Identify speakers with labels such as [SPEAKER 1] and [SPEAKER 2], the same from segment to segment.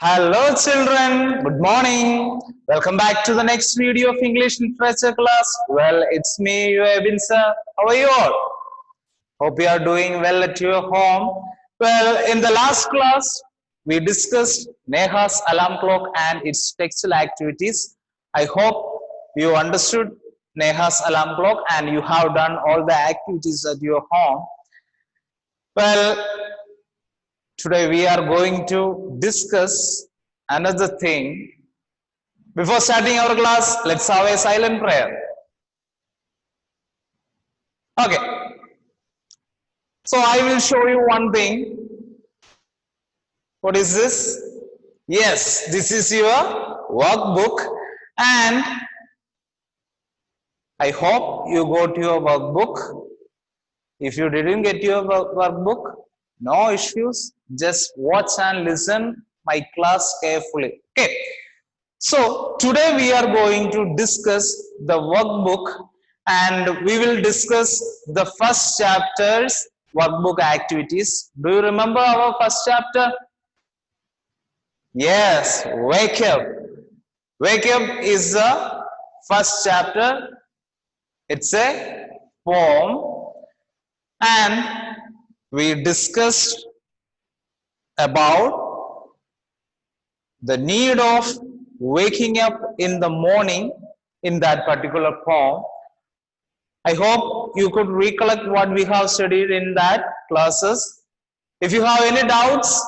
[SPEAKER 1] Hello children, good morning. Welcome back to the next video of English Literature class. Well, it's me, your Ebin sir. How are you all? Hope you are doing well at your home. Well, in the last class, we discussed Neha's alarm clock and its textile activities. I hope you understood Neha's alarm clock and you have done all the activities at your home. Well, today we are going to discuss another thing. Before starting our class, let's have a silent prayer. Okay. So I will show you one thing. What is this? Yes, this is your workbook, and I hope you got your workbook. If you didn't get your workbook, no issues. Just watch and listen my class carefully. Okay. So today we are going to discuss the workbook, and we will discuss the first chapter's workbook activities. Do you remember our first chapter? Yes, wake up. Wake up is the first chapter. It's a poem, and we discussed about the need of waking up in the morning in that particular poem. I hope you could recollect what we have studied in that classes. If you have any doubts,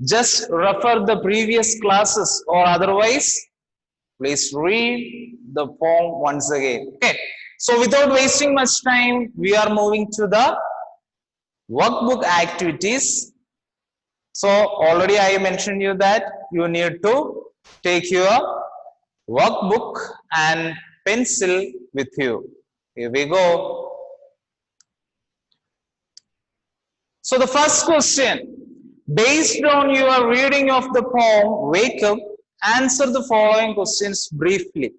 [SPEAKER 1] just refer the previous classes, or otherwise please read the poem once again. Okay. So without wasting much time, we are moving to the workbook activities. So already I mentioned you that you need to take your workbook and pencil with you. Here we go. So the first question, based on your reading of the poem, wake up, answer the following questions briefly.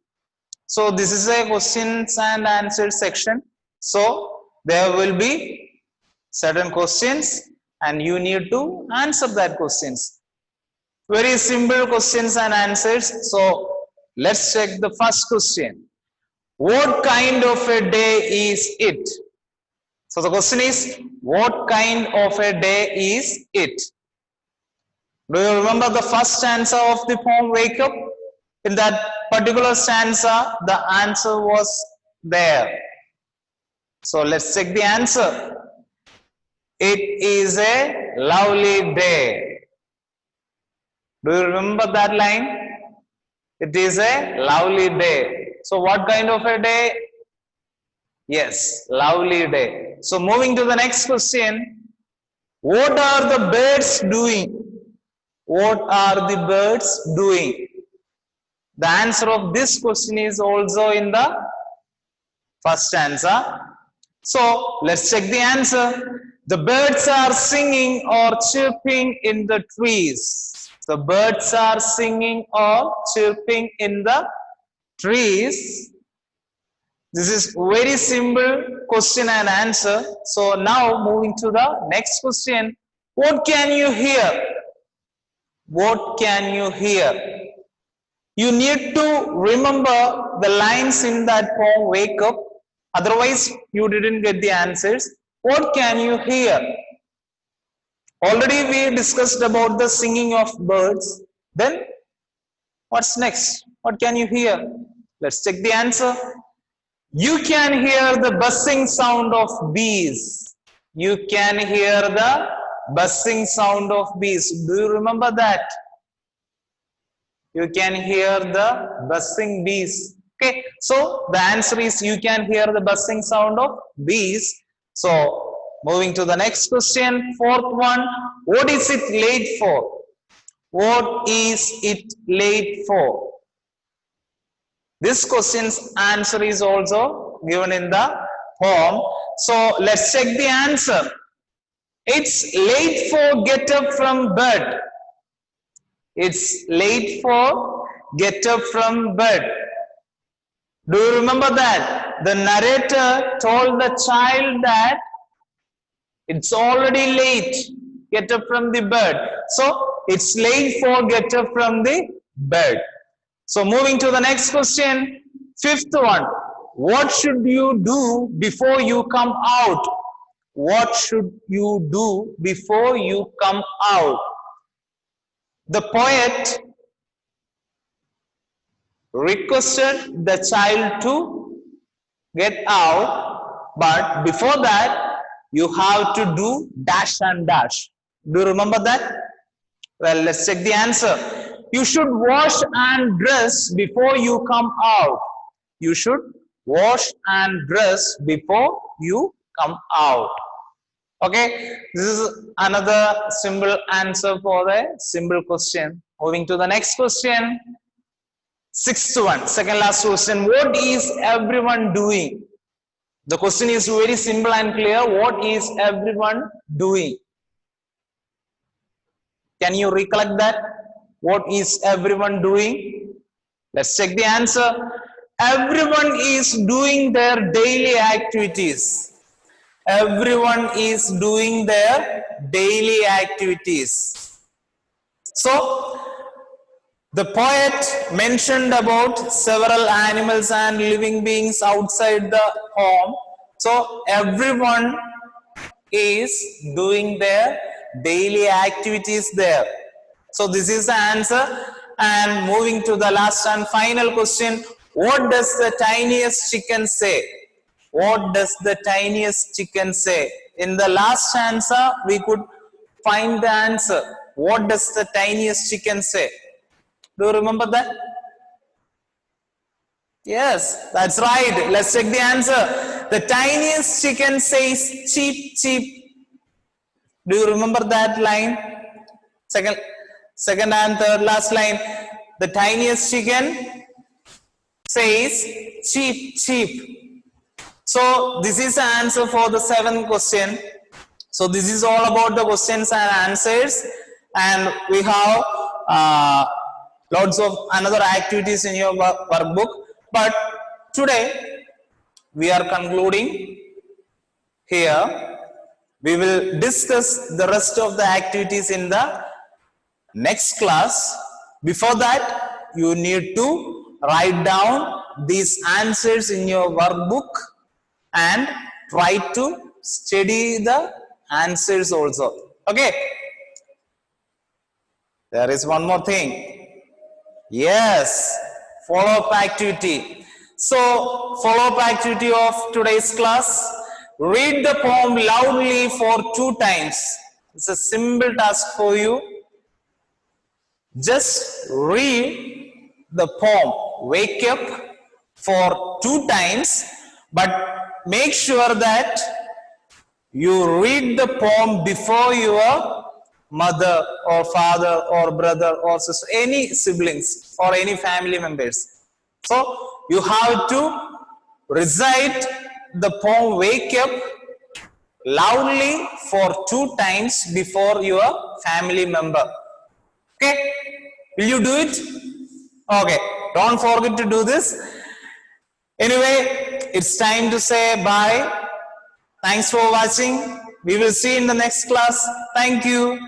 [SPEAKER 1] So this is a questions and answers section. So there will be certain questions and you need to answer that questions. Very simple questions and answers. So let's check the first question. What kind of a day is it? So the question is, what kind of a day is it? Do you remember the first stanza of the poem, Wake Up? In that particular stanza, the answer was there. So let's check the answer. It is a lovely day. Do you remember that line? It is a lovely day. So what kind of a day? Yes, lovely day. So moving to the next question. What are the birds doing? What are the birds doing? The answer of this question is also in the first stanza. So let's check the answer. The birds are singing or chirping in the trees. The birds are singing or chirping in the trees. This is very simple question and answer. So now moving to the next question. What can you hear? What can you hear? You need to remember the lines in that poem, Wake Up. Otherwise, you didn't get the answers. What can you hear? Already we discussed about the singing of birds. Then, what's next? What can you hear? Let's check the answer. You can hear the buzzing sound of bees. You can hear the buzzing sound of bees. Do you remember that? You can hear the buzzing bees. Okay, so the answer is you can hear the buzzing sound of bees. So moving to the next question, fourth one. What is it late for? What is it late for? This question's answer is also given in the poem. So let's check the answer. It's late for get up from bed. It's late for get up from bed. Do you remember that? The narrator told the child that it's already late. Get up from the bed. So it's late for get up from the bed. So moving to the next question, fifth one. What should you do before you come out? What should you do before you come out? The poet requested the child to get out, but before that, you have to do dash and dash. Do you remember that? Well, let's check the answer. You should wash and dress before you come out. You should wash and dress before you come out. Okay, this is another simple answer for the simple question. Moving to the next question. Sixth one, second last question. What is everyone doing? The question is very simple and clear. What is everyone doing? Can you recollect that? What is everyone doing? Let's check the answer. Everyone is doing their daily activities. Everyone is doing their daily activities. So, the poet mentioned about several animals and living beings outside the home. So, everyone is doing their daily activities there. So, this is the answer. And moving to the last and final question, what does the tiniest chicken say? What does the tiniest chicken say? In the last answer, we could find the answer. What does the tiniest chicken say? Do you remember that? Yes, that's right. Let's check the answer. The tiniest chicken says cheep, cheep. Do you remember that line? Second and third last line. The tiniest chicken says cheep, cheep. So this is the answer for the seventh question. So this is all about the questions and answers, and we have lots of another activities in your workbook. But today we are concluding here. We will discuss the rest of the activities in the next class. Before that, you need to write down these answers in your workbook and try to study the answers also. Okay. There is one more thing. Yes, follow-up activity. So, follow-up activity of today's class. Read the poem loudly for 2 times. It's a simple task for you. Just read the poem, wake up for 2 times, but make sure that you read the poem before your mother or father or brother or sister, any siblings or any family members. So you have to recite the poem, wake up loudly for 2 times before your family member. Okay, will you do it? Okay, don't forget to do this. Anyway, it's time to say bye. Thanks for watching. We will see you in the next class. Thank you.